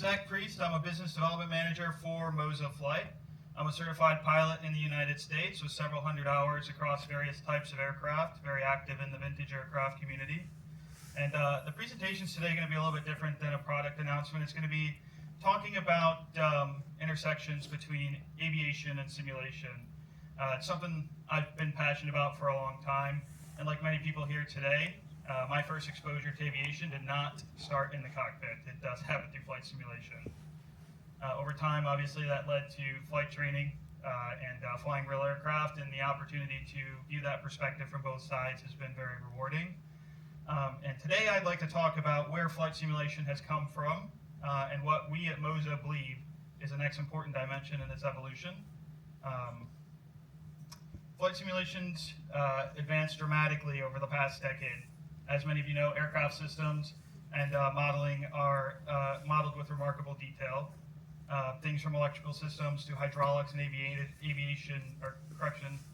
Zach Priest. I'm a business development manager for MOZA Flight. I'm a certified pilot in the United States with several hundred hours across various types of aircraft, very active in the vintage aircraft community. And the presentation's today going to be a little bit different than a product announcement. It's going to be talking about intersections between aviation and simulation. It's something I've been passionate about for a long time. And like many people here today, my first exposure to aviation did not start in the cockpit. It does happen through flight simulation. Over time, obviously, that led to flight training and flying real aircraft, and the opportunity to view that perspective from both sides has been very rewarding. And today I'd like to talk about where flight simulation has come from and what we at MOZA believe is the next important dimension in its evolution. Flight simulations advanced dramatically over the past decade. As many of you know, aircraft systems and modeling are modeled with remarkable detail. Things from electrical systems to hydraulics and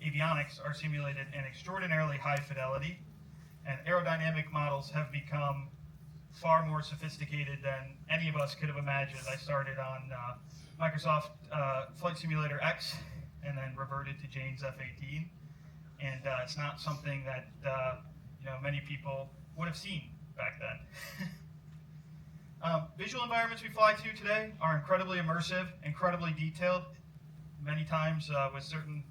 avionics are simulated in extraordinarily high fidelity, and aerodynamic models have become far more sophisticated than any of us could have imagined. I started on Microsoft Flight Simulator X and then reverted to Jane's F-18, and it's not something that many people would have seen back then. Visual environments we fly to today are incredibly immersive, incredibly detailed. Many times with certain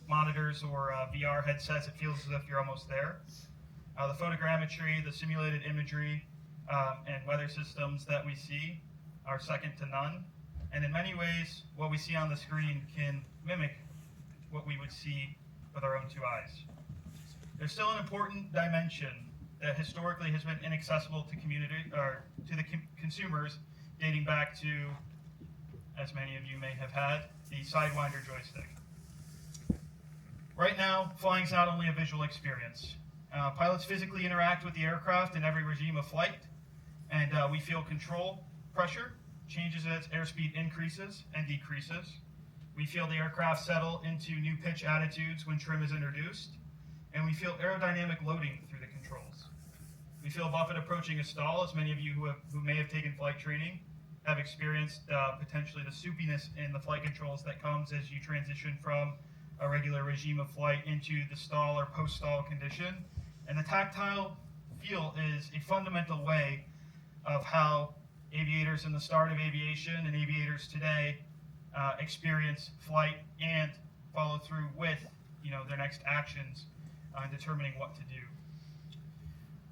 monitors or VR headsets, it feels as if you're almost there. The photogrammetry, the simulated imagery, and weather systems that we see are second to none. And in many ways, what we see on the screen can mimic what we would see with our own two eyes. There's still an important dimension that historically has been inaccessible to the consumers, dating back to, as many of you may have had, the Sidewinder joystick. Right now, flying is not only a visual experience. Pilots physically interact with the aircraft in every regime of flight, and we feel control pressure changes as airspeed increases and decreases. We feel the aircraft settle into new pitch attitudes when trim is introduced, and we feel aerodynamic loading through the controls. We feel buffet approaching a stall, as many of you who may have taken flight training have experienced potentially the soupiness in the flight controls that comes as you transition from a regular regime of flight into the stall or post-stall condition. And the tactile feel is a fundamental way of how aviators in the start of aviation and aviators today experience flight and follow through with their next actions in determining what to do.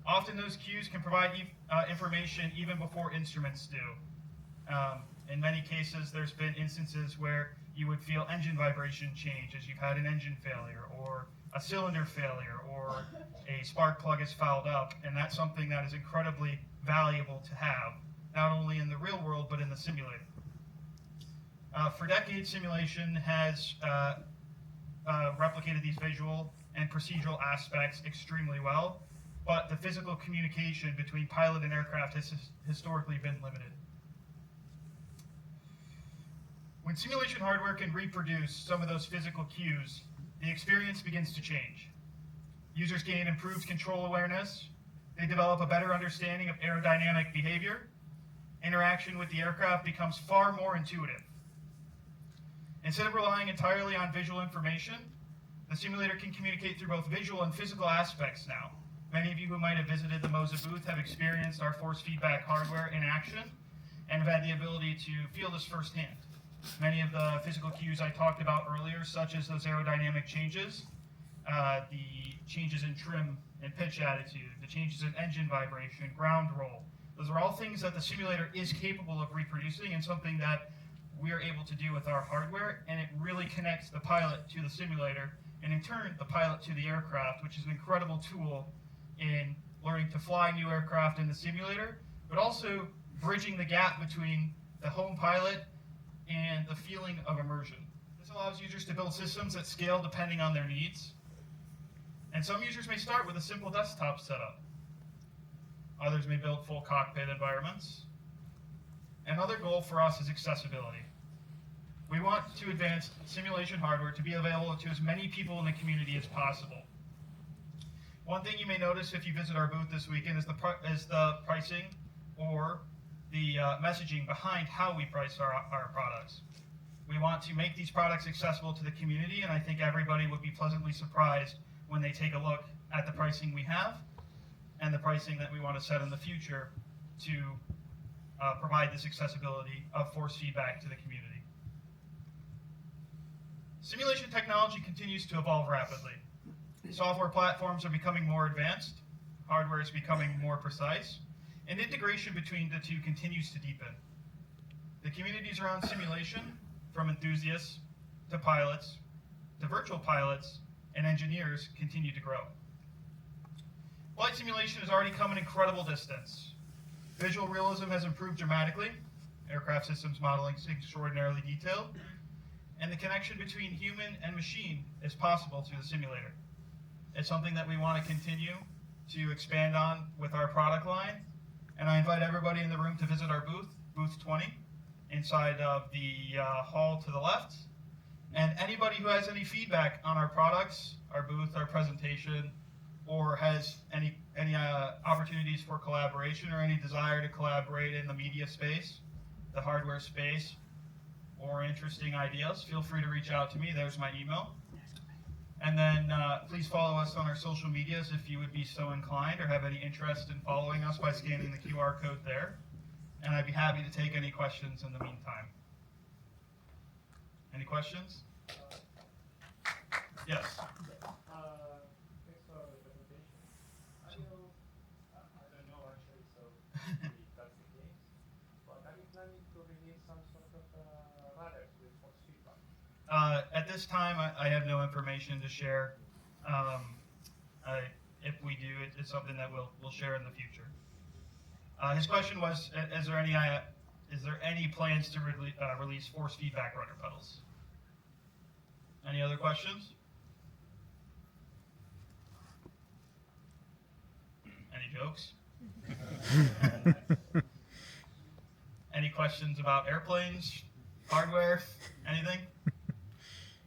Often those cues can provide information even before instruments do. In many cases, there's been instances where you would feel engine vibration change as you've had an engine failure or a cylinder failure or a spark plug is fouled up, and that's something that is incredibly valuable to have, not only in the real world but in the simulator. For decades, simulation has replicated these visual and procedural aspects extremely well, but the physical communication between pilot and aircraft has historically been limited. When simulation hardware can reproduce some of those physical cues, the experience begins to change. Users gain improved control awareness, they develop a better understanding of aerodynamic behavior, interaction with the aircraft becomes far more intuitive. Instead of relying entirely on visual information, the simulator can communicate through both visual and physical aspects now. Many of you who might have visited the MOZA booth have experienced our force feedback hardware in action and have had the ability to feel this firsthand. Many of the physical cues I talked about earlier, such as those aerodynamic changes, the changes in trim and pitch attitude, the changes in engine vibration, ground roll, those are all things that the simulator is capable of reproducing and something that we are able to do with our hardware, and it really connects the pilot to the simulator and in turn the pilot to the aircraft, which is an incredible tool in learning to fly new aircraft in the simulator, but also bridging the gap between the home pilot and the feeling of immersion. This allows users to build systems that scale depending on their needs. And some users may start with a simple desktop setup. Others may build full cockpit environments. Another goal for us is accessibility. We want to advance simulation hardware to be available to as many people in the community as possible. One thing you may notice if you visit our booth this weekend is the pricing or the messaging behind how we price our products. We want to make these products accessible to the community, and I think everybody would be pleasantly surprised when they take a look at the pricing we have and the pricing that we want to set in the future to provide this accessibility of force feedback to the community. Simulation technology continues to evolve rapidly. Software platforms are becoming more advanced, hardware is becoming more precise, and integration between the two continues to deepen. The communities around simulation, from enthusiasts to pilots to virtual pilots and engineers, continue to grow. Flight simulation has already come an incredible distance. Visual realism has improved dramatically. Aircraft systems modeling is extraordinarily detailed. And the connection between human and machine is possible through the simulator. It's something that we want to continue to expand on with our product line. And I invite everybody in the room to visit our booth, booth 20, inside of the hall to the left. And anybody who has any feedback on our products, our booth, our presentation, or has any opportunities for collaboration or any desire to collaborate in the media space, the hardware space, or interesting ideas, feel free to reach out to me. There's my email. And then please follow us on our social medias if you would be so inclined or have any interest in following us by scanning the QR code there. And I'd be happy to take any questions in the meantime. Any questions? Yes. Thanks for the presentation. I don't know actually, so maybe that's the case. But are you planning to release some sort of radars with force feedback? At this time, I have no information to share. If we do, it's something that we'll share in the future. His question was: is there any plans to release force feedback rudder pedals? Any other questions? Any jokes? Any questions about airplanes, hardware, anything?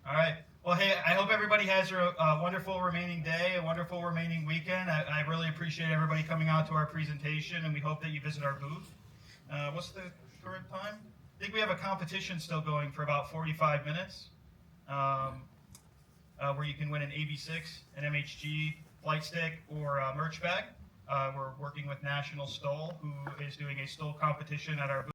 All right. Well, hey, I hope everybody has a wonderful remaining day, a wonderful remaining weekend. I really appreciate everybody coming out to our presentation, and we hope that you visit our booth. What's the current time? I think we have a competition still going for about 45 minutes, where you can win an AB6, an MHG flight stick, or a merch bag. We're working with National Stoll, who is doing a Stoll competition at our booth.